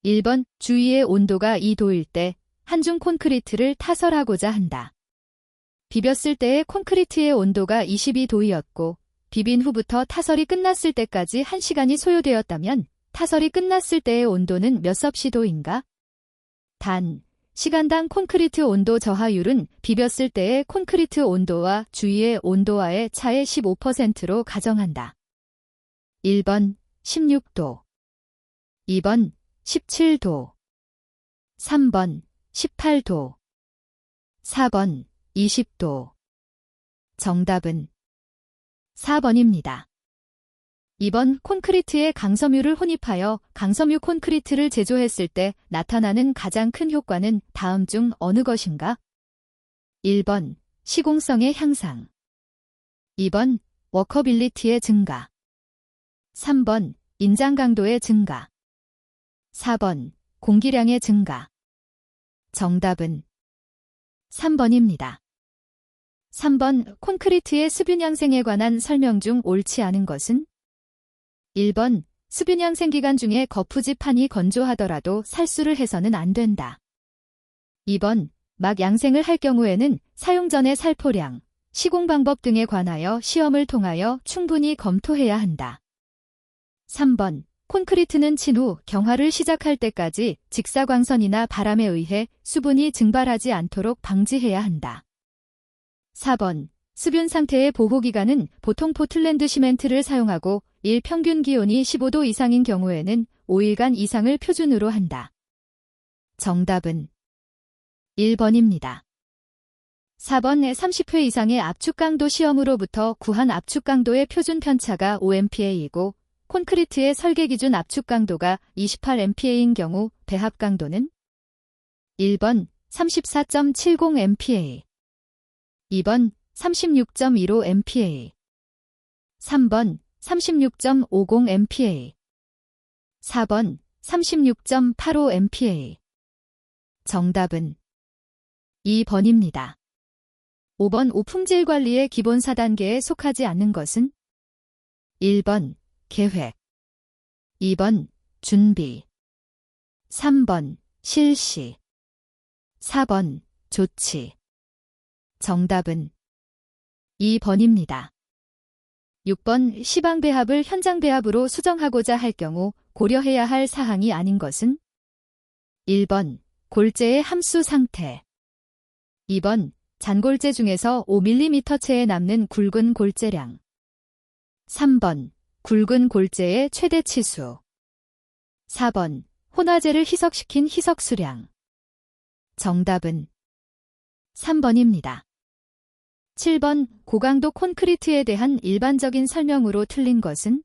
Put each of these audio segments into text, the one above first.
1번 주위의 온도가 2도일 때 한중 콘크리트를 타설하고자 한다. 비볐을 때의 콘크리트의 온도가 22도이었고 비빈 후부터 타설이 끝났을 때까지 1시간이 소요되었다면 타설이 끝났을 때의 온도는 몇 섭씨도인가? 단, 시간당 콘크리트 온도 저하율은 비볐을 때의 콘크리트 온도와 주위의 온도와의 차의 15%로 가정한다. 1번 16도, 2번 17도, 3번 18도, 4번 20도. 정답은 4번입니다. 2번 콘크리트에 강섬유를 혼입하여 강섬유 콘크리트를 제조했을 때 나타나는 가장 큰 효과는 다음 중 어느 것인가? 1번 시공성의 향상, 2번 워커빌리티의 증가, 3번 인장 강도의 증가, 4번 공기량의 증가. 정답은 3번입니다. 3번 콘크리트의 수분 양생에 관한 설명 중 옳지 않은 것은? 1번 수분 양생 기간 중에 거푸집판이 건조하더라도 살수를 해서는 안 된다. 2번 막 양생을 할 경우에는 사용 전의 살포량, 시공 방법 등에 관하여 시험을 통하여 충분히 검토해야 한다. 3번 콘크리트는 친 후 경화를 시작할 때까지 직사광선이나 바람에 의해 수분이 증발하지 않도록 방지해야 한다. 4번 수분 상태의 보호기간은 보통 포틀랜드 시멘트를 사용하고 일 평균 기온이 15도 이상인 경우에는 5일간 이상을 표준으로 한다. 정답은 1번입니다. 4번 30회 이상의 압축 강도 시험으로부터 구한 압축 강도의 표준 편차가 5MPa이고 콘크리트의 설계 기준 압축 강도가 28MPa인 경우 배합 강도는? 1번 34.70MPa, 2번 36.15MPa, 3번 36.50MPa, 4번 36.85MPa. 정답은 2번입니다. 5번 오품질 관리의 기본 4단계에 속하지 않는 것은? 1번 계획, 2번 준비, 3번 실시, 4번 조치. 정답은 2번입니다. 6번 시방배합을 현장배합으로 수정하고자 할 경우 고려해야 할 사항이 아닌 것은? 1번 골재의 함수 상태, 2번 잔골재 중에서 5mm체에 남는 굵은 골재량, 3번 굵은 골재의 최대 치수, 4번 혼화재를 희석시킨 희석수량. 정답은 3번입니다. 7번 고강도 콘크리트에 대한 일반적인 설명으로 틀린 것은?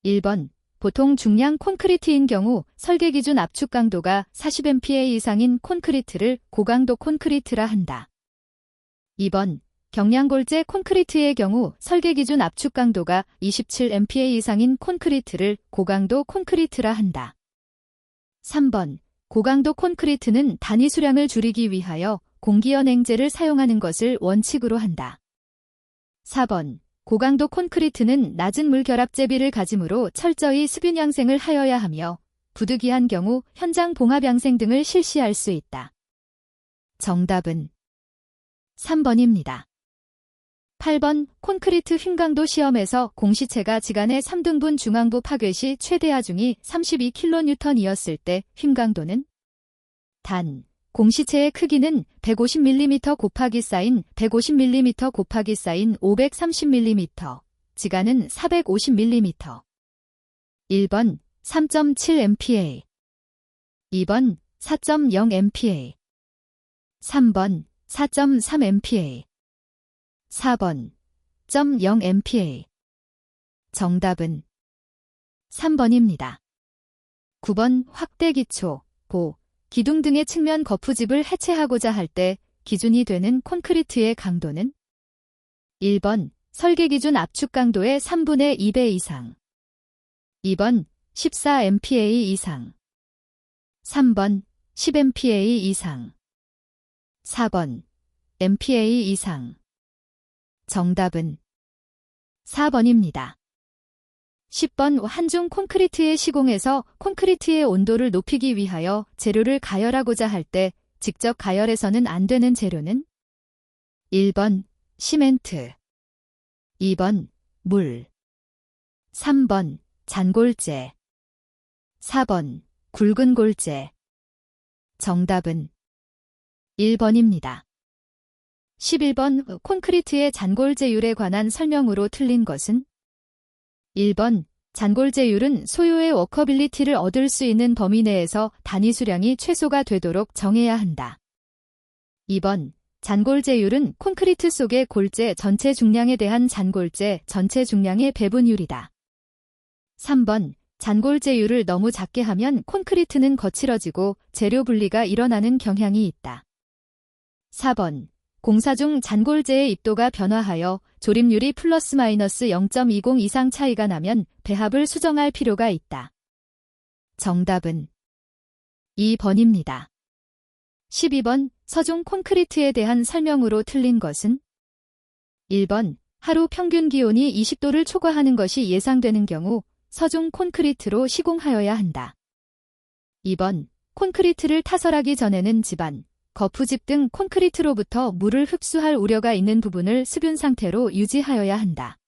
1번 보통 중량 콘크리트인 경우 설계 기준 압축 강도가 40MPa 이상인 콘크리트를 고강도 콘크리트라 한다. 2번 경량골재 콘크리트의 경우 설계 기준 압축 강도가 27MPa 이상인 콘크리트를 고강도 콘크리트라 한다. 3번 고강도 콘크리트는 단위 수량을 줄이기 위하여 공기연행제를 사용하는 것을 원칙으로 한다. 4번 고강도 콘크리트는 낮은 물결합 재비를 가지므로 철저히 수분 양생을 하여야 하며 부득이한 경우 현장 봉합 양생 등을 실시할 수 있다. 정답은 3번입니다. 8번 콘크리트 휭강도 시험에서 공시체가 지간의 3등분 중앙부 파괴 시 최대 하중이 32kN이었을 때 휭강도는? 단, 공시체의 크기는 150mm 곱하기 사인 150mm 곱하기 사인 530mm, 지간은 450mm. 1번 3.7MPa, 2번 4.0MPa, 3번 4.3MPa, 4번 0.0MPa. 정답은 3번입니다. 9번 확대 기초, 보, 기둥 등의 측면 거푸집을 해체하고자 할 때 기준이 되는 콘크리트의 강도는? 1번 설계 기준 압축 강도의 3분의 2배 이상, 2번 14MPa 이상, 3번 10MPa 이상, 4번 MPa 이상. 정답은 4번입니다. 10번 한중 콘크리트의 시공에서 콘크리트의 온도를 높이기 위하여 재료를 가열하고자 할 때 직접 가열해서는 안 되는 재료는? 1번 시멘트, 2번 물, 3번 잔골재, 4번 굵은 골재. 정답은 1번입니다. 11번 콘크리트의 잔골재율에 관한 설명으로 틀린 것은? 1번 잔골재율은 소요의 워커빌리티를 얻을 수 있는 범위 내에서 단위 수량이 최소가 되도록 정해야 한다. 2번 잔골재율은 콘크리트 속의 골재 전체 중량에 대한 잔골재 전체 중량의 배분율이다. 3번 잔골재율을 너무 작게 하면 콘크리트는 거칠어지고 재료 분리가 일어나는 경향이 있다. 4번 공사 중 잔골재의 입도가 변화하여 조립률이 플러스 마이너스 0.20 이상 차이가 나면 배합을 수정할 필요가 있다. 정답은 2번입니다. 12번 서중 콘크리트에 대한 설명으로 틀린 것은? 1번 하루 평균 기온이 20도를 초과하는 것이 예상되는 경우 서중 콘크리트로 시공하여야 한다. 2번 콘크리트를 타설하기 전에는 지반, 거푸집 등 콘크리트로부터 물을 흡수할 우려가 있는 부분을 수분 상태로 유지하여야 한다.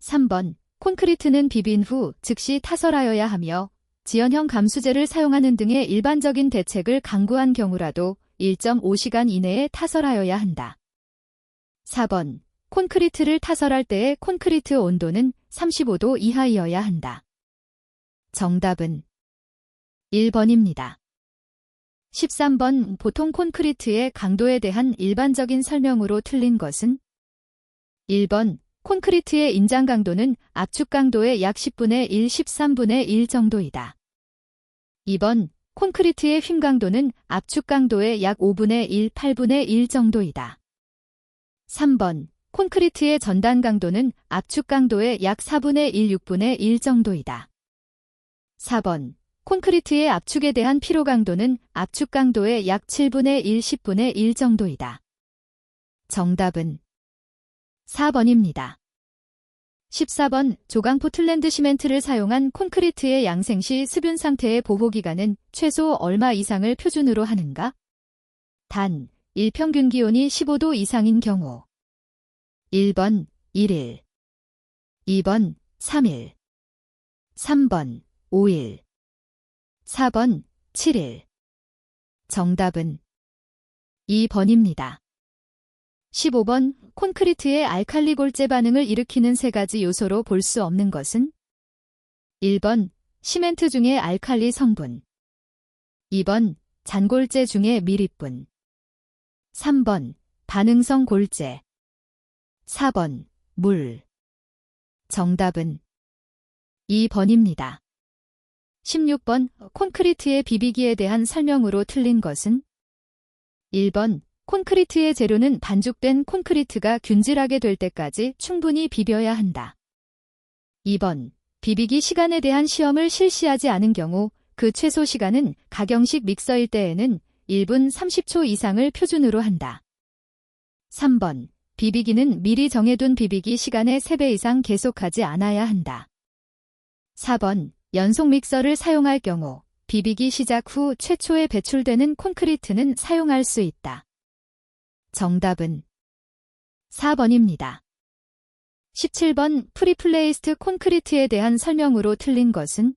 3번 콘크리트는 비빈 후 즉시 타설하여야 하며 지연형 감수제를 사용하는 등의 일반적인 대책을 강구한 경우라도 1.5시간 이내에 타설하여야 한다. 4번 콘크리트를 타설할 때의 콘크리트 온도는 35도 이하이어야 한다. 정답은 1번입니다. 13번 보통 콘크리트의 강도에 대한 일반적인 설명으로 틀린 것은? 1번 콘크리트의 인장 강도는 압축 강도의 약 10분의 1, 13분의 1 정도이다. 2번 콘크리트의 휨 강도는 압축 강도의 약 5분의 1, 8분의 1 정도이다. 3번 콘크리트의 전단 강도는 압축 강도의 약 4분의 1, 6분의 1 정도이다. 4번 콘크리트의 압축에 대한 피로 강도는 압축 강도의 약 7분의 1, 10분의 1 정도이다. 정답은 4번입니다. 14번 조강 포틀랜드 시멘트를 사용한 콘크리트의 양생 시 수분 상태의 보호 기간은 최소 얼마 이상을 표준으로 하는가? 단, 일평균 기온이 15도 이상인 경우 1번 1일, 2번 3일, 3번 5일, 4번 7일. 정답은 2번입니다. 15번 콘크리트의 알칼리 골재 반응을 일으키는 세 가지 요소로 볼 수 없는 것은? 1번 시멘트 중의 알칼리 성분, 2번 잔골재 중의 미립분, 3번 반응성 골재, 4번 물. 정답은 2번입니다. 16번 콘크리트의 비비기에 대한 설명으로 틀린 것은? 1번 콘크리트의 재료는 반죽된 콘크리트가 균질하게 될 때까지 충분히 비벼야 한다. 2번 비비기 시간에 대한 시험을 실시하지 않은 경우 그 최소 시간은 가경식 믹서일 때에는 1분 30초 이상을 표준으로 한다. 3번 비비기는 미리 정해둔 비비기 시간의 3배 이상 계속하지 않아야 한다. 4번 연속 믹서를 사용할 경우 비비기 시작 후 최초에 배출되는 콘크리트는 사용할 수 있다. 정답은 4번입니다. 17번 프리플레이스드 콘크리트에 대한 설명으로 틀린 것은?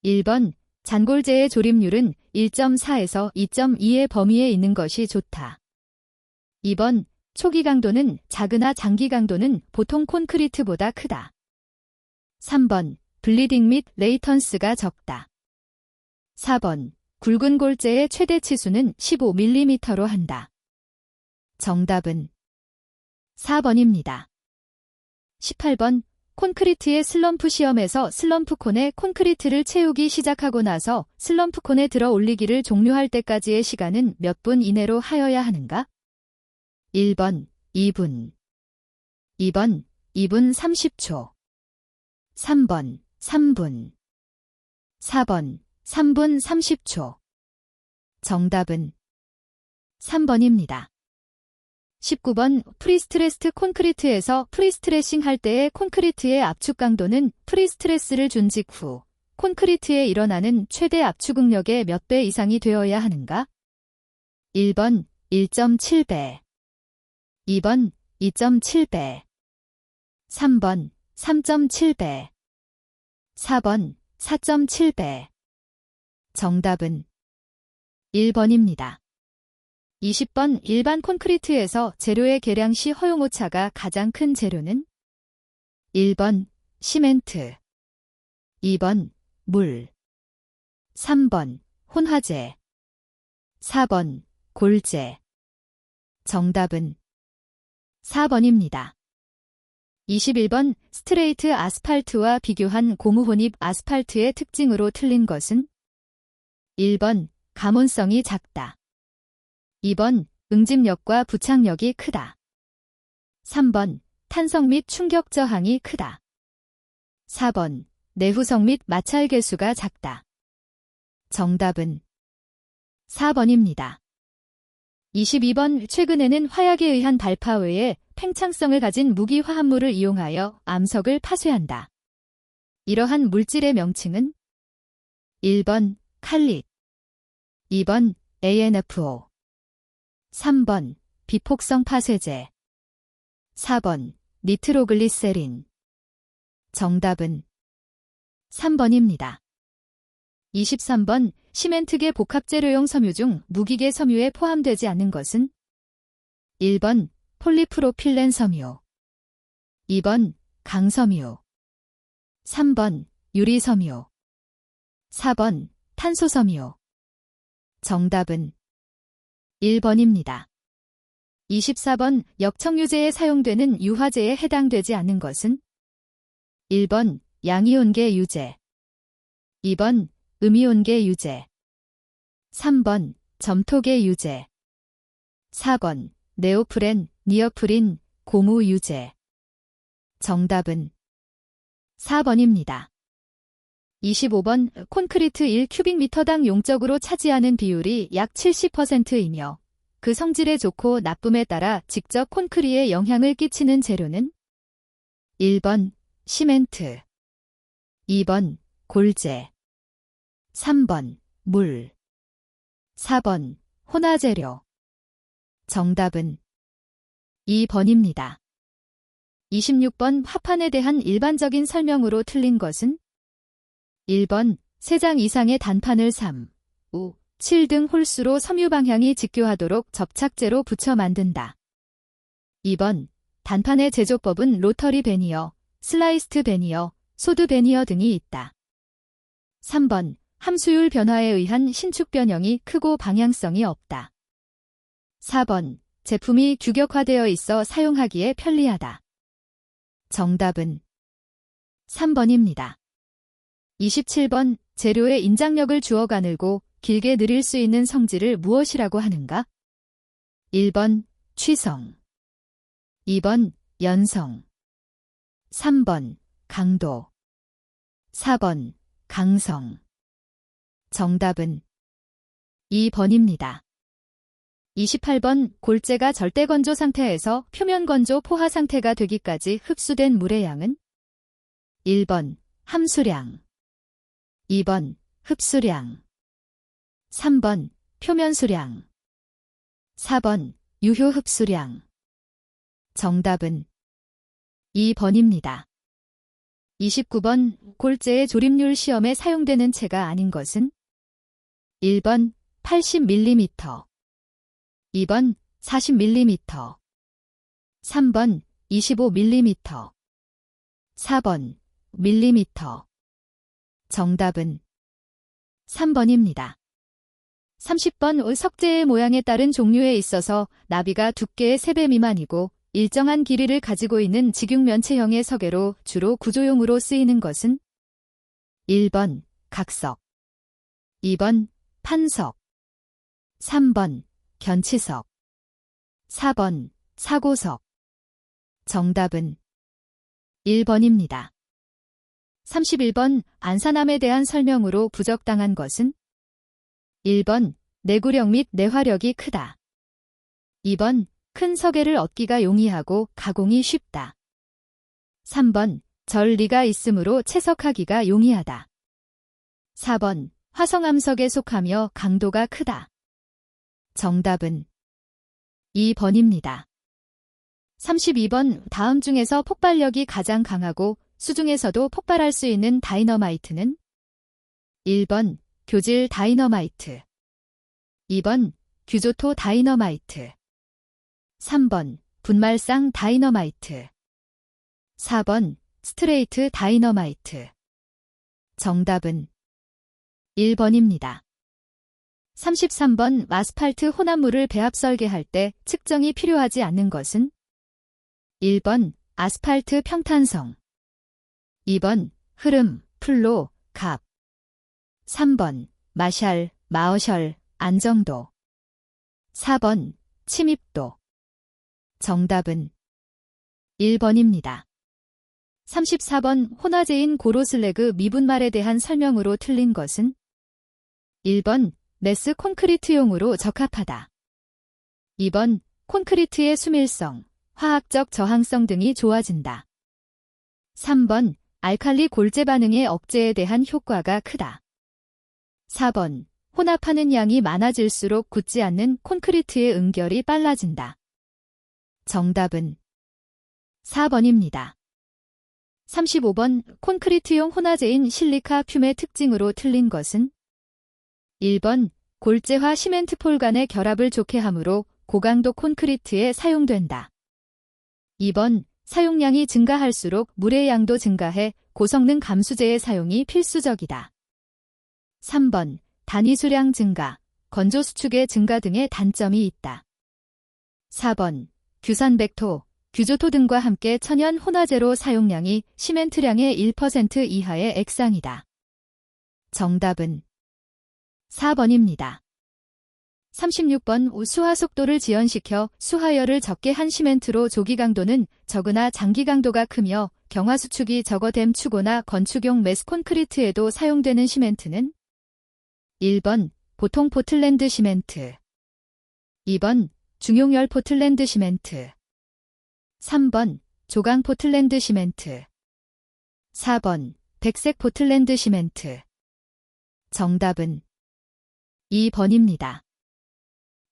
1번 잔골재의 조립률은 1.4에서 2.2의 범위에 있는 것이 좋다. 2번 초기 강도는 작으나 장기 강도는 보통 콘크리트보다 크다. 3번 블리딩 및 레이턴스가 적다. 4번 굵은 골재의 최대 치수는 15mm로 한다. 정답은 4번입니다. 18번 콘크리트의 슬럼프 시험에서 슬럼프콘에 콘크리트를 채우기 시작하고 나서 슬럼프콘에 들어 올리기를 종료할 때까지의 시간은 몇 분 이내로 하여야 하는가? 1번 2분, 2번 2분 30초, 3번 3분, 4번 3분 30초. 정답은 3번입니다. 19번 프리스트레스드 콘크리트에서 프리스트레싱 할 때의 콘크리트의 압축 강도는 프리스트레스를 준 직후 콘크리트에 일어나는 최대 압축응력의 몇 배 이상이 되어야 하는가? 1번 1.7배, 2번 2.7배, 3번 3.7배, 4번 4.7배. 정답은 1번입니다. 20번 일반 콘크리트에서 재료의 계량 시 허용오차가 가장 큰 재료는 1번 시멘트, 2번 물, 3번 혼화재, 4번 골재. 정답은 4번입니다. 21번 스트레이트 아스팔트와 비교한 고무혼입 아스팔트의 특징으로 틀린 것은 1번 가몬성이 작다, 2번 응집력과 부착력이 크다, 3번 탄성 및 충격 저항이 크다, 4번 내후성 및 마찰 계수가 작다. 정답은 4번입니다. 22번 최근에는 화약에 의한 발파 외에 팽창성을 가진 무기 화합물을 이용하여 암석을 파쇄한다. 이러한 물질의 명칭은 1번 칼릿, 2번 ANFO, 3번 비폭성 파쇄제, 4번 니트로글리세린. 정답은 3번입니다. 23번 시멘트계 복합재료용 섬유 중 무기계 섬유에 포함되지 않는 것은 1번 폴리프로필렌 섬유, 2번 강섬유, 3번 유리섬유, 4번 탄소섬유. 정답은 1번입니다. 24번 역청유제에 사용되는 유화제에 해당되지 않는 것은 1번 양이온계 유제, 2번 음이온계 유제, 3번 점토계 유제, 4번 네오프렌, 니어프린, 고무 유제. 정답은 4번입니다. 25번 콘크리트 1큐빅미터당 용적으로 차지하는 비율이 약 70%이며 그 성질에 좋고 나쁨에 따라 직접 콘크리트에 영향을 끼치는 재료는 1번 시멘트, 2번 골재, 3번 물, 4번 혼화재료. 정답은 2번입니다. 26번 화판에 대한 일반적인 설명으로 틀린 것은 1번 3장 이상의 단판을 3, 5, 7 등 홀수로 섬유 방향이 직교하도록 접착제로 붙여 만든다. 2번 단판의 제조법은 로터리 베니어, 슬라이스트 베니어, 소드 베니어 등이 있다. 3번 함수율 변화에 의한 신축 변형이 크고 방향성이 없다. 4번 제품이 규격화되어 있어 사용하기에 편리하다. 정답은 3번입니다. 27번 재료에 인장력을 주어 가늘고 길게 늘릴 수 있는 성질을 무엇이라고 하는가? 1번 취성, 2번 연성, 3번 강도, 4번 강성. 정답은 2번입니다. 28번 골재가 절대 건조 상태에서 표면 건조 포화 상태가 되기까지 흡수된 물의 양은 1번 함수량, 2번 흡수량, 3번 표면 수량, 4번 유효 흡수량. 정답은 2번입니다. 29번 골재의 조립률 시험에 사용되는 채가 아닌 것은 1번 80mm, 2번 40mm, 3번 25mm, 4번 밀리미터. 정답은 3번입니다. 30번 석재의 모양에 따른 종류에 있어서 나비가 두께의 3배 미만이고 일정한 길이를 가지고 있는 직육면체형의 석회로 주로 구조용으로 쓰이는 것은 1번 각석, 2번 판석, 3번 견치석, 4번 사고석. 정답은 1번입니다. 31번 안산암에 대한 설명으로 부적당한 것은 1번 내구력 및 내화력이 크다, 2번 큰 석회를 얻기가 용이하고 가공이 쉽다. 3번. 전리가 있으므로 채석하기가 용이하다. 4번. 화성암석에 속하며 강도가 크다. 정답은 2번입니다. 32번. 다음 중에서 폭발력이 가장 강하고 수중에서도 폭발할 수 있는 다이너마이트는 1번. 교질 다이너마이트 2번. 규조토 다이너마이트 3번. 분말상 다이너마이트 4번. 스트레이트 다이너마이트 정답은 1번입니다. 33번. 아스팔트 혼합물을 배합 설계할 때 측정이 필요하지 않는 것은 1번. 아스팔트 평탄성 2번. 흐름, 플로, 값 3번. 마샬, 마어셜, 안정도 4번. 침입도 정답은 1번입니다. 34번. 혼화제인 고로슬래그 미분말에 대한 설명으로 틀린 것은 1번. 메스 콘크리트용으로 적합하다. 2번. 콘크리트의 수밀성, 화학적 저항성 등이 좋아진다. 3번. 알칼리 골재 반응의 억제에 대한 효과가 크다. 4번. 혼합하는 양이 많아질수록 굳지 않는 콘크리트의 응결이 빨라진다. 정답은 4번입니다. 35번. 콘크리트용 혼화제인 실리카 듐의 특징으로 틀린 것은 1번. 골재와 시멘트폴 간의 결합을 좋게 하므로 고강도 콘크리트에 사용된다. 2번. 사용량이 증가할수록 물의 양도 증가해 고성능 감수제의 사용이 필수적이다. 3번. 단위 수량 증가, 건조 수축의 증가 등의 단점이 있다. 4번. 규산백토, 규조토 등과 함께 천연 혼화제로 사용량이 시멘트량의 1% 이하의 액상이다. 정답은 4번입니다. 36번. 수하 속도를 지연시켜 수하열을 적게 한 시멘트로 조기 강도는 적으나 장기 강도가 크며 경화 수축이 적어됨 추고나 건축용 메스 콘크리트에도 사용되는 시멘트는 1번. 보통 포틀랜드 시멘트 2번. 중용열 포틀랜드 시멘트 3번. 조강 포틀랜드 시멘트 4번. 백색 포틀랜드 시멘트 정답은 2번입니다.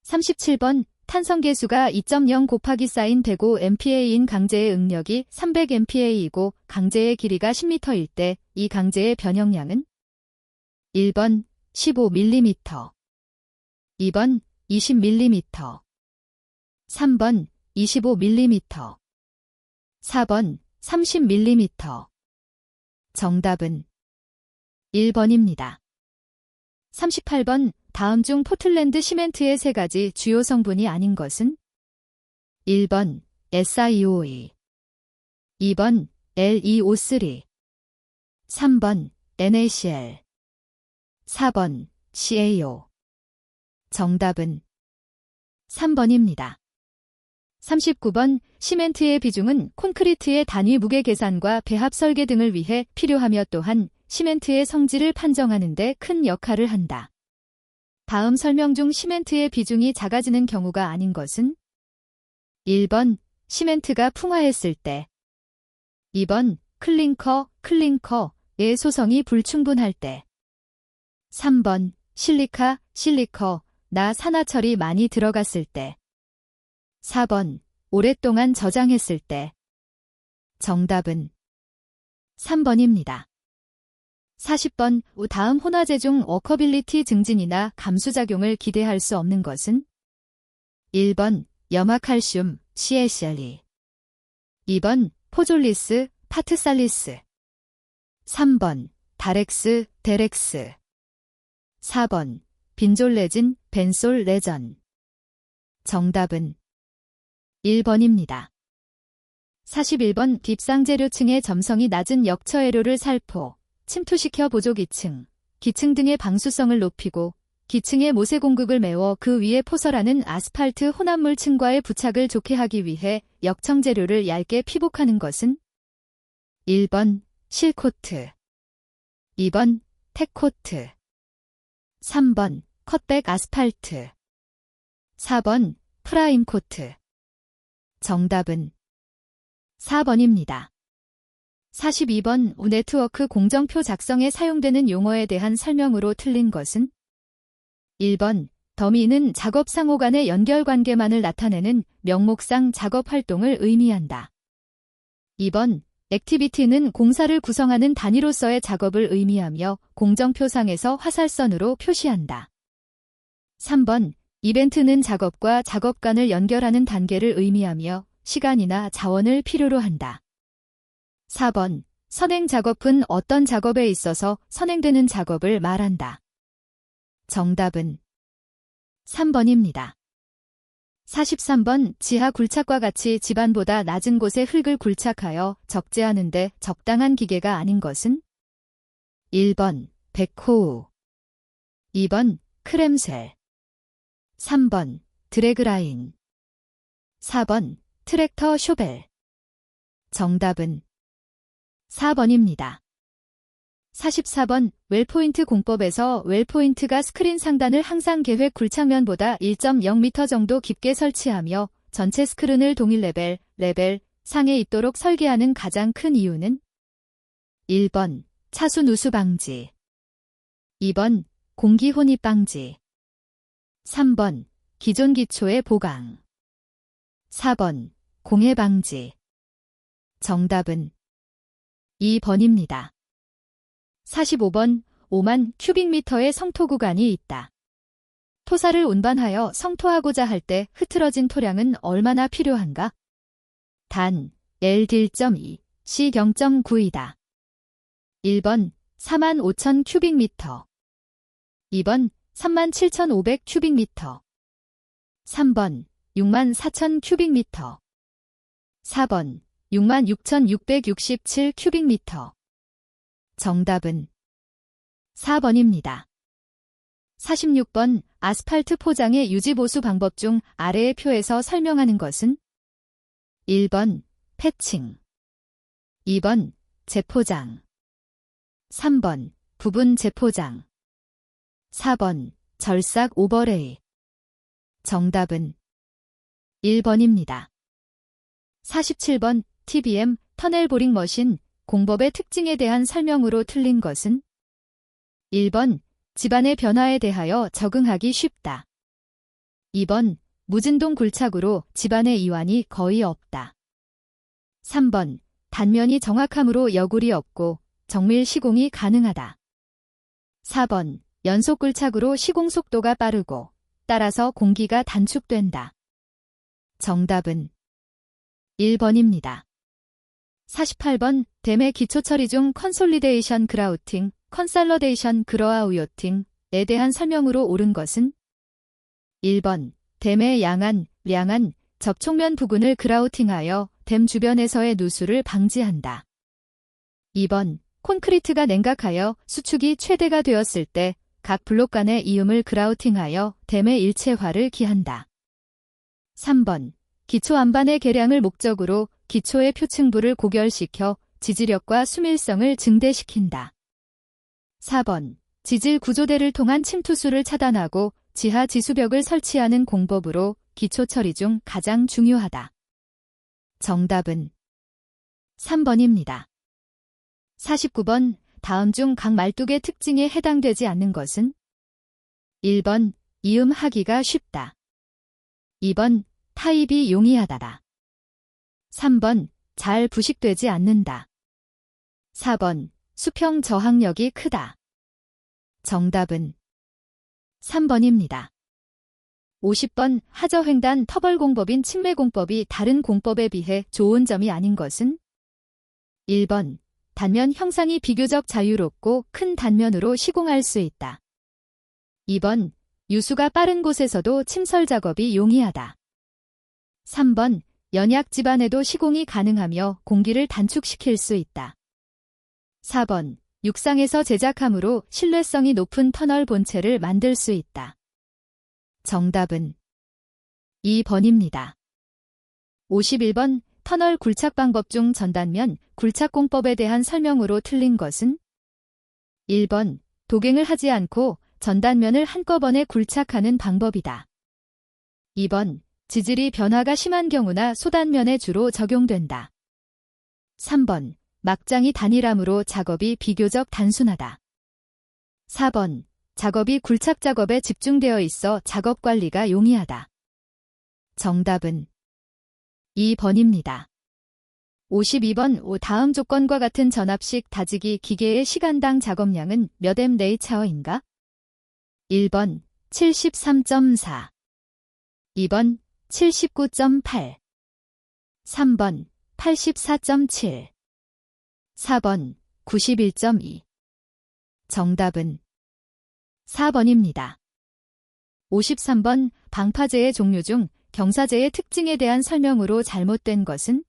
37번. 탄성계수가 2.0 곱하기 사인 105MPa인 강재의 응력이 300MPa이고 강재의 길이가 10m일 때 이 강재의 변형량은 1번. 15mm 2번. 20mm 3번. 25mm 4번. 30mm 정답은 1번입니다. 38번. 다음 중 포틀랜드 시멘트의 세 가지 주요 성분이 아닌 것은 1번. SiO2 2번. LeO3 3번. NaCl 4번. CaO 정답은 3번입니다. 39번. 시멘트의 비중은 콘크리트의 단위 무게 계산과 배합 설계 등을 위해 필요하며 또한 시멘트의 성질을 판정하는 데 큰 역할을 한다. 다음 설명 중 시멘트의 비중이 작아지는 경우가 아닌 것은 1번. 시멘트가 풍화했을 때 2번. 클링커의 소성이 불충분할 때 3번. 실리커나 산화철이 많이 들어갔을 때 4번. 오랫동안 저장했을 때 정답은 3번입니다. 40번. 다음 혼화제 중 워커빌리티 증진이나 감수작용을 기대할 수 없는 것은 1번. 염화칼슘, CaCl 2번. 포졸리스, 파트살리스 3번. 다렉스, 데렉스 4번. 빈졸레진, 벤솔레전 정답은 1번입니다. 41번. 뒷상재료층의 점성이 낮은 역처애료를 살포, 침투시켜 보조 기층 등의 방수성을 높이고 기층의 모세 공극을 메워 그 위에 포설하는 아스팔트 혼합물 층과의 부착을 좋게 하기 위해 역청재료를 얇게 피복하는 것은 1번. 실코트 2번. 텍코트 3번. 컷백 아스팔트 4번. 프라임코트 정답은 4번입니다. 42번 네트워크 공정표 작성에 사용되는 용어에 대한 설명으로 틀린 것은 1번 더미는 작업 상호 간의 연결관계만을 나타내는 명목상 작업 활동을 의미한다. 2번 액티비티는 공사를 구성하는 단위로서의 작업을 의미하며 공정표상에서 화살선으로 표시한다. 3번 이벤트는 작업과 작업 간을 연결하는 단계를 의미하며 시간이나 자원을 필요로 한다. 4번 선행 작업은 어떤 작업에 있어서 선행되는 작업을 말한다. 정답은 3번입니다. 43번 지하 굴착과 같이 지반보다 낮은 곳에 흙을 굴착하여 적재하는데 적당한 기계가 아닌 것은 1번 백호우 2번 크렘셀 3번 드래그라인 4번 트랙터 쇼벨 정답은 4번입니다. 44번 웰포인트 공법에서 웰포인트가 스크린 상단을 항상 계획 굴착면보다 1.0m 정도 깊게 설치하며 전체 스크린을 동일 레벨 상에 있도록 설계하는 가장 큰 이유는 1번 차수 누수 방지 2번 공기 혼입 방지 3번 기존 기초의 보강 4번 공해 방지 정답은 2번입니다. 45번 5만 큐빅미터의 성토 구간이 있다. 토사를 운반하여 성토하고자 할 때 흐트러진 토량은 얼마나 필요한가? 단 L 딜.2, C 0.9이다. 1번 4만 5천 큐빅미터 2번 3만 7,500 큐빅미터 3번 6만 4천 큐빅미터 4번 6만 6,667 큐빅미터 정답은 4번입니다. 46번 아스팔트 포장의 유지보수 방법 중 아래의 표에서 설명하는 것은 1번 패칭 2번 재포장 3번 부분 재포장 4번 절삭 오버레이 정답은 1번입니다. 47번 TBM 터넬 보링 머신 공법의 특징에 대한 설명으로 틀린 것은 1번 집안의 변화에 대하여 적응하기 쉽다. 2번 무진동 굴착으로 집안의 이완이 거의 없다. 3번 단면이 정확함으로 여굴이 없고 정밀 시공이 가능하다. 4번 연속 굴착으로 시공 속도가 빠르고 따라서 공기가 단축된다. 정답은 1번입니다. 48번 댐의 기초 처리 중 컨솔리데이션 그라우팅, 컨살러데이션 그러아우요팅에 대한 설명으로 옳은 것은 1번 댐의 양안 접촉면 부근을 그라우팅하여 댐 주변에서의 누수를 방지한다. 2번 콘크리트가 냉각하여 수축이 최대가 되었을 때 각 블록 간의 이음을 그라우팅하여 댐의 일체화를 기한다. 3번 기초 안반의 개량을 목적으로 기초의 표층부를 고결시켜 지지력과 수밀성을 증대시킨다. 4번 지질 구조대를 통한 침투수를 차단하고 지하 지수벽을 설치하는 공법으로 기초 처리 중 가장 중요하다. 정답은 3번입니다. 49번 다음 중 각 말뚝의 특징에 해당되지 않는 것은 1번 이음하기가 쉽다. 2번 타입이 용이하다. 3번 잘 부식되지 않는다. 4번 수평 저항력이 크다. 정답은 3번입니다. 50번 하저횡단 터벌 공법인 침매 공법이 다른 공법에 비해 좋은 점이 아닌 것은 1번 단면 형상이 비교적 자유롭고 큰 단면으로 시공할 수 있다. 2번 유수가 빠른 곳에서도 침설 작업이 용이하다. 3번 연약 집안에도 시공이 가능하며 공기를 단축시킬 수 있다. 4번 육상에서 제작함으로 신뢰성이 높은 터널 본체를 만들 수 있다. 정답은 2번입니다. 51번 터널 굴착 방법 중 전단면 굴착 공법에 대한 설명으로 틀린 것은 1번 도갱을 하지 않고 전단면을 한꺼번에 굴착하는 방법이다. 2번 지질이 변화가 심한 경우나 소단면에 주로 적용된다. 3번. 막장이 단일함으로 작업이 비교적 단순하다. 4번. 작업이 굴착 작업에 집중되어 있어 작업 관리가 용이하다. 정답은 2번입니다. 52번. 다음 조건과 같은 전압식 다지기 기계의 시간당 작업량은 몇 mNh인가? 1번 73.4, 2번 79.8, 3번 84.7, 4번 91.2. 정답은 4번입니다. 53번. 방파제의 종류 중 경사제의 특징에 대한 설명으로 잘못된 것은?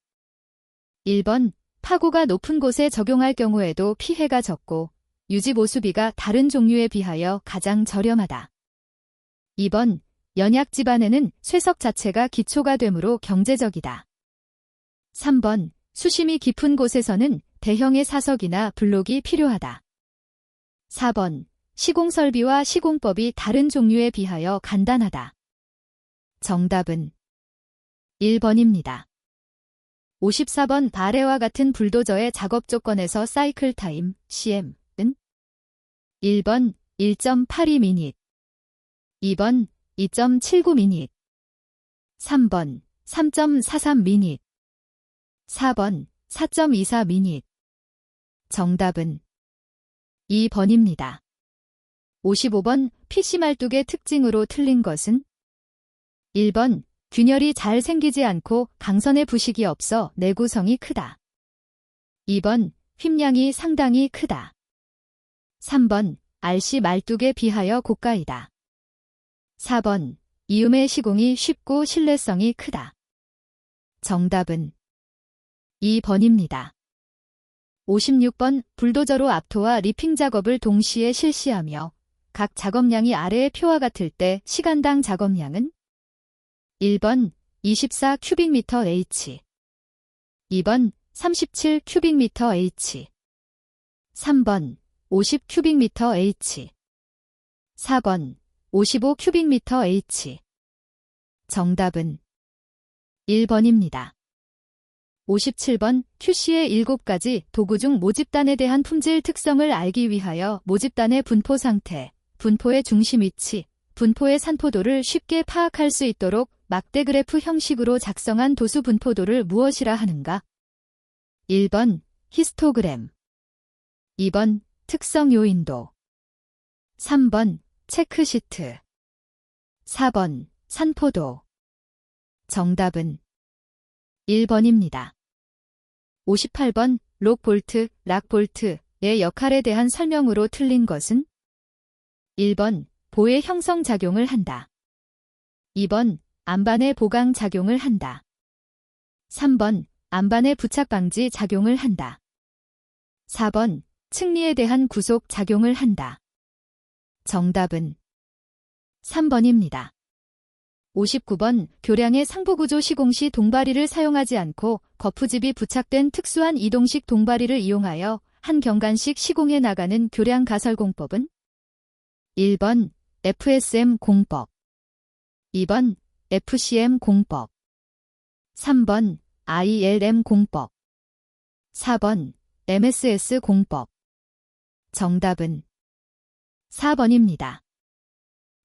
1번. 파고가 높은 곳에 적용할 경우에도 피해가 적고 유지보수비가 다른 종류에 비하여 가장 저렴하다. 2번. 연약 집안에는 쇠석 자체가 기초가 되므로 경제적이다. 3번. 수심이 깊은 곳에서는 대형의 사석이나 블록이 필요하다. 4번. 시공설비와 시공법이 다른 종류에 비하여 간단하다. 정답은 1번입니다. 54번. 아래와 같은 불도저의 작업 조건에서 사이클 타임, CM은? 1번 1.82미닛, 2번 2.79미닛, 3번 3.43미닛, 4번 4.24미닛. 정답은 2번입니다. 55번. PC말뚝의 특징으로 틀린 것은? 1번. 균열이 잘 생기지 않고 강선의 부식이 없어 내구성이 크다. 2번. 휩량이 상당히 크다. 3번. RC 말뚝에 비하여 고가이다. 4번. 이음의 시공이 쉽고 신뢰성이 크다. 정답은 2번입니다. 56번. 불도저로 압토와 리핑 작업을 동시에 실시하며 각 작업량이 아래의 표와 같을 때 시간당 작업량은? 1번 24 큐빅미터 H, 2번 37 큐빅미터 H, 3번 50 큐빅미터 H, 4번 55 큐빅미터 H. 정답은 1번입니다. 57번. QC의 7가지 도구 중 모집단에 대한 품질 특성을 알기 위하여 모집단의 분포 상태, 분포의 중심 위치, 분포의 산포도를 쉽게 파악할 수 있도록 막대 그래프 형식으로 작성한 도수 분포도를 무엇이라 하는가? 1번 히스토그램, 2번 특성 요인도, 3번 체크시트, 4번 산포도. 정답은 1번입니다. 58번. 록볼트, 락볼트의 역할에 대한 설명으로 틀린 것은? 1번 보의 형성 작용을 한다. 2번 안반의 보강 작용을 한다. 3번 안반의 부착 방지 작용을 한다. 4번 층리에 대한 구속 작용을 한다. 정답은 3번입니다. 59번. 교량의 상부구조 시공 시 동바리를 사용하지 않고 거푸집이 부착된 특수한 이동식 동바리를 이용하여 한 경관씩 시공해 나가는 교량 가설 공법은? 1번 FSM 공법, 2번 FCM 공법, 3번 ILM 공법, 4번 MSS 공법. 정답은 4번입니다.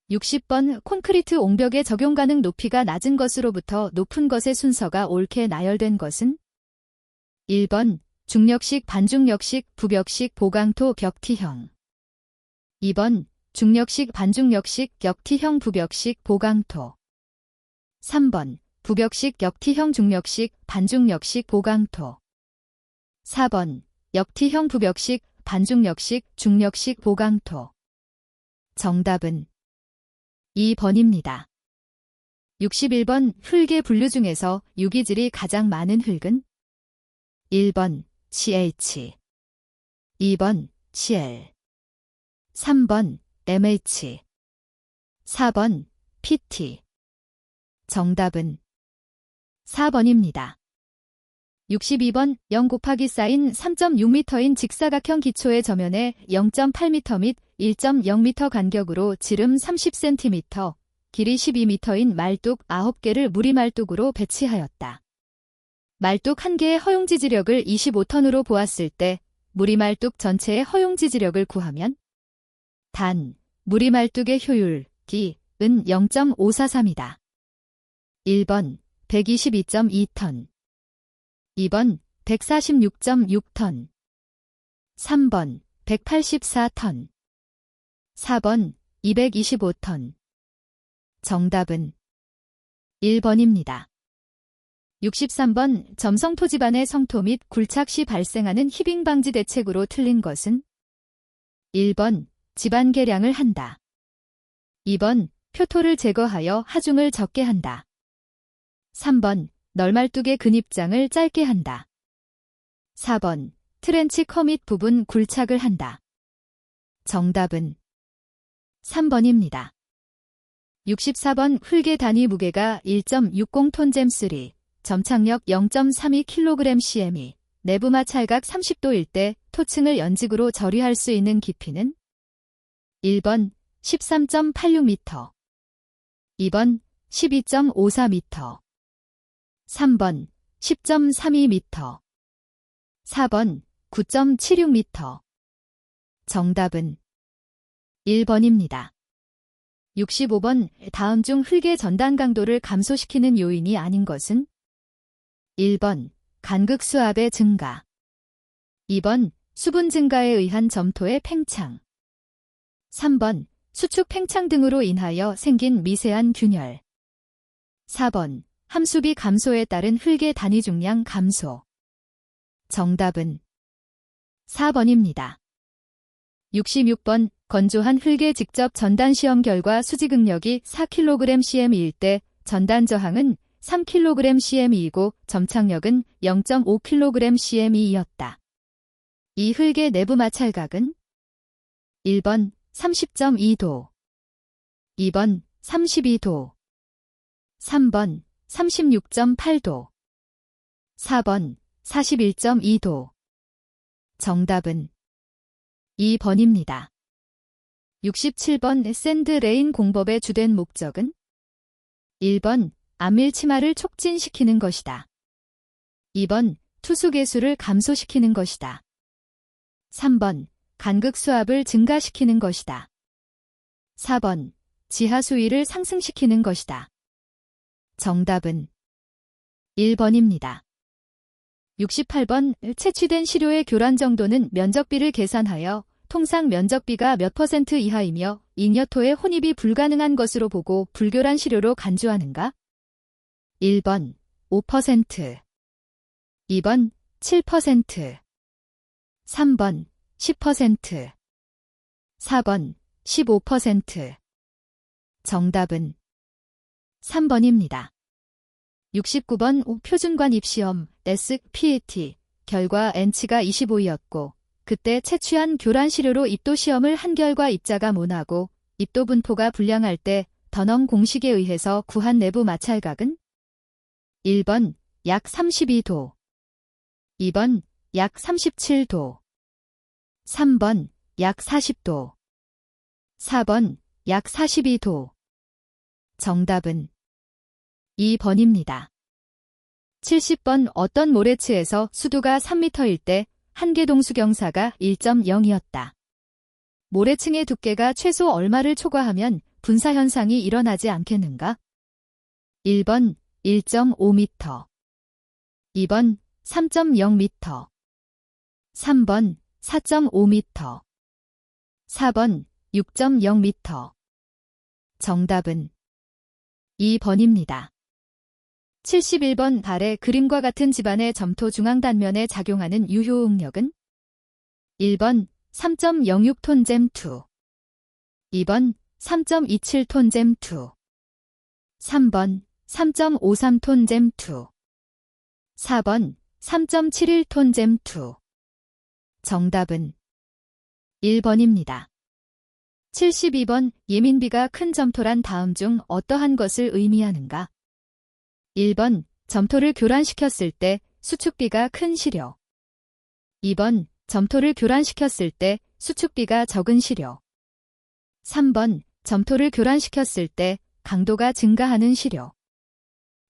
60번. 콘크리트 옹벽의 적용 가능 높이가 낮은 것으로부터 높은 것의 순서가 옳게 나열된 것은? 1번 중력식 반중력식 부벽식 보강토 격티형, 2번 중력식 반중력식 격티형 부벽식 보강토, 3번 부벽식 격티형 중력식 반중력식 보강토, 4번 역티형 부벽식 반중력식 중력식 보강토. 정답은 2번입니다. 61번. 흙의 분류 중에서 유기질이 가장 많은 흙은? 1번 CH, 2번 CL, 3번 MH, 4번 PT. 정답은 4번입니다. 62번. 0 곱하기 사인 3.6m인 직사각형 기초의 저면에 0.8m 및 1.0m 간격으로 지름 30cm, 길이 12m인 말뚝 9개를 무리말뚝으로 배치하였다. 말뚝 1개의 허용지지력을 25톤으로 보았을 때 무리말뚝 전체의 허용지지력을 구하면 단 무리말뚝의 효율 기은 0.543이다. 1번 122.2톤 2번 146.6톤 3번 184톤 4번 225톤 정답은 1번입니다. 63번 점성토지반의 성토 및 굴착 시 발생하는 히빙 방지 대책으로 틀린 것은 1번 지반 개량을 한다. 2번 표토를 제거하여 하중을 적게 한다. 3번 널말뚝의 근입장을 짧게 한다. 4번 트렌치 커밋 부분 굴착을 한다. 정답은 3번입니다. 64번 흙의 단위 무게가 1.60톤 잼3 점착력 0.32kg cm이 내부마 찰각 30도일 때 토층을 연직으로 절유할 수 있는 깊이는 1번 13.86m 2번 12.54m 3번 10.32m 4번 9.76m 정답은 1번입니다. 65번 다음 중 흙의 전단 강도를 감소시키는 요인이 아닌 것은 1번 간극 수압의 증가 2번 수분 증가에 의한 점토의 팽창 3번 수축 팽창 등으로 인하여 생긴 미세한 균열 4번 함수비 감소에 따른 흙의 단위 중량 감소 정답은 4번입니다. 66번 건조한 흙의 직접 전단 시험 결과 수지 극력이 4kg cm일 때 전단 저항은 3kg cm이고 점착력은 0.5kg cm이었다. 이 흙의 내부 마찰각은 1번 30.2도 2번 32도 3번 36.8도 4번 41.2도 정답은 2번입니다. 67번 샌드 레인 공법의 주된 목적은 1번 안밀 치마를 촉진시키는 것이다. 2번 투수 개수를 감소시키는 것이다. 3번 간극 수압을 증가시키는 것이다. 4번 지하 수위를 상승시키는 것이다. 정답은 1번입니다. 68번 채취된 시료의 교란 정도는 면적비를 계산하여 통상 면적비가 몇 % 이하이며 잉여토의 혼입이 불가능한 것으로 보고 불교란 시료로 간주하는가? 1번 5% 2번 7% 3번 10% 4번 15% 정답은 3번입니다. 69번 표준관 입시험 SPET 결과 N치가 25였고 그때 채취한 교란 시료로 입도 시험을 한 결과 입자가 모나고 입도 분포가 불량할 때 더넘 공식에 의해서 구한 내부 마찰각은 1번 약 32도 2번 약 37도 3번 약 40도 4번 약 42도 정답은 2번입니다. 70번 어떤 모래츠에서 수두가 3m일 때 한계 동수경사가 1.0이었다. 모래층의 두께가 최소 얼마를 초과하면 분사 현상이 일어나지 않겠는가? 1번 1.5m 2번 3.0m 3번 4.5m 4번 6.0m 정답은 2번입니다. 71번 발의 그림과 같은 집안의 점토 중앙 단면에 작용하는 유효 응력은 1번 3.06톤 잼2 2번 3.27톤 잼2 3번 3.53톤 잼2 4번 3.71톤 잼2 정답은 1번입니다. 72번 예민비가 큰 점토란 다음 중 어떠한 것을 의미하는가? 1번 점토를 교란시켰을 때 수축비가 큰 시료 2번 점토를 교란시켰을 때 수축비가 적은 시료 3번 점토를 교란시켰을 때 강도가 증가하는 시료.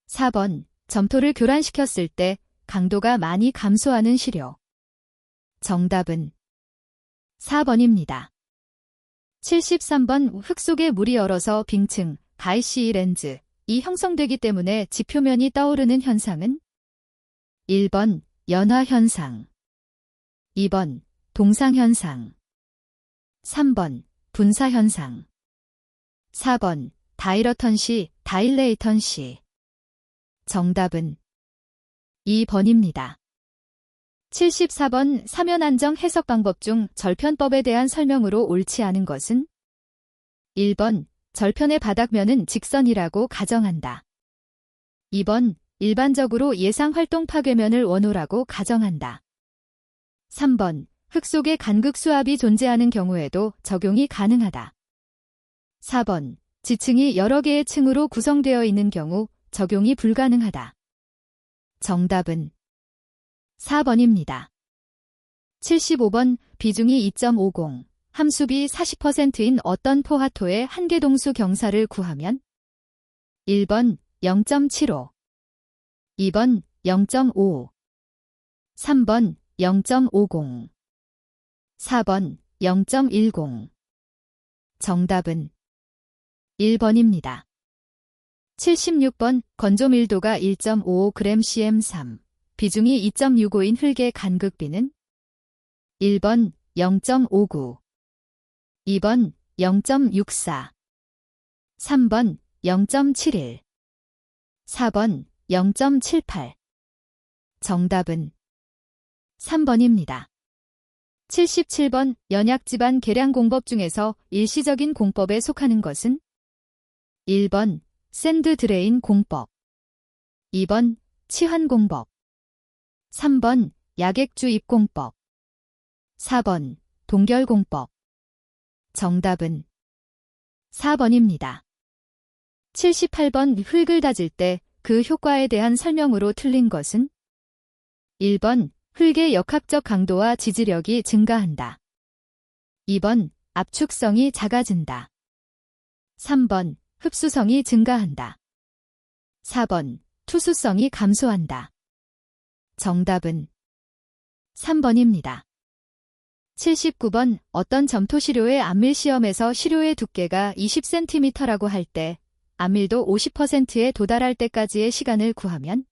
4번, 점토를 교란시켰을 때 강도가 많이 감소하는 시료. 정답은 4번입니다. 73번, 흙 속에 물이 얼어서 빙층, 가이시 렌즈, 이 형성되기 때문에 지표면이 떠오르는 현상은? 1번, 연화현상. 2번, 동상현상. 3번, 분사현상. 4번, 다이러턴시, 다일레이턴시. 정답은 2번입니다. 74번, 사면안정 해석 방법 중 절편법에 대한 설명으로 옳지 않은 것은? 1번, 절편의 바닥면은 직선이라고 가정한다. 2번, 일반적으로 예상 활동 파괴면을 원호라고 가정한다. 3번, 흙 속에 간극 수압이 존재하는 경우에도 적용이 가능하다. 4번, 지층이 여러 개의 층으로 구성되어 있는 경우 적용이 불가능하다. 정답은 4번입니다. 75번, 비중이 2.50, 함수비 40%인 어떤 포화토의 한계동수 경사를 구하면? 1번 0.75, 2번 0.5, 3번 0.50, 4번 0.10. 정답은 1번입니다. 76번, 건조 밀도가 1.55g/cm3, 비중이 2.65인 흙의 간극비는? 1번 0.59, 2번 0.64, 3번 0.71, 4번 0.78. 정답은 3번입니다. 77번, 연약지반 계량 공법 중에서 일시적인 공법에 속하는 것은? 1번 샌드 드레인 공법, 2번 치환 공법, 3번 약액주 입공법, 4번 동결 공법. 정답은 4번입니다. 78번, 흙을 다질 때 그 효과에 대한 설명으로 틀린 것은? 1번 흙의 역학적 강도와 지지력이 증가한다. 2번 압축성이 작아진다. 3번 흡수성이 증가한다. 4번 투수성이 감소한다. 정답은 3번입니다. 79번, 어떤 점토시료의 안밀 시험에서 시료의 두께가 20cm라고 할 때 안밀도 50%에 도달할 때까지의 시간을 구하면?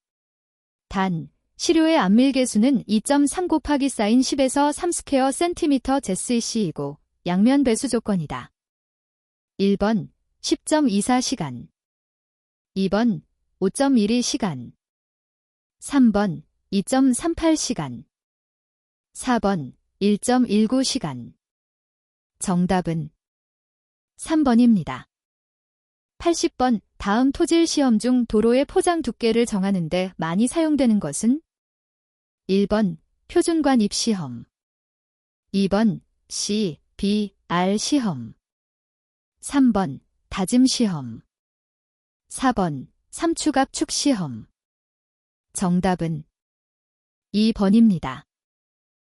단, 시료의 안밀 계수는 2.3 곱하기 사인 10에서 3스퀘어 cm 제스이시이고 양면 배수 조건이다. 1번 10.24시간, 2번 5.12시간, 3번 2.38시간, 4번 1.19시간. 정답은 3번입니다. 80번, 다음 토질 시험 중 도로의 포장 두께를 정하는 데 많이 사용되는 것은? 1번 표준관 입 시험, 2번 CBR 시험, 3번 다짐 시험, 4번 삼축압축 시험. 정답은 2번입니다.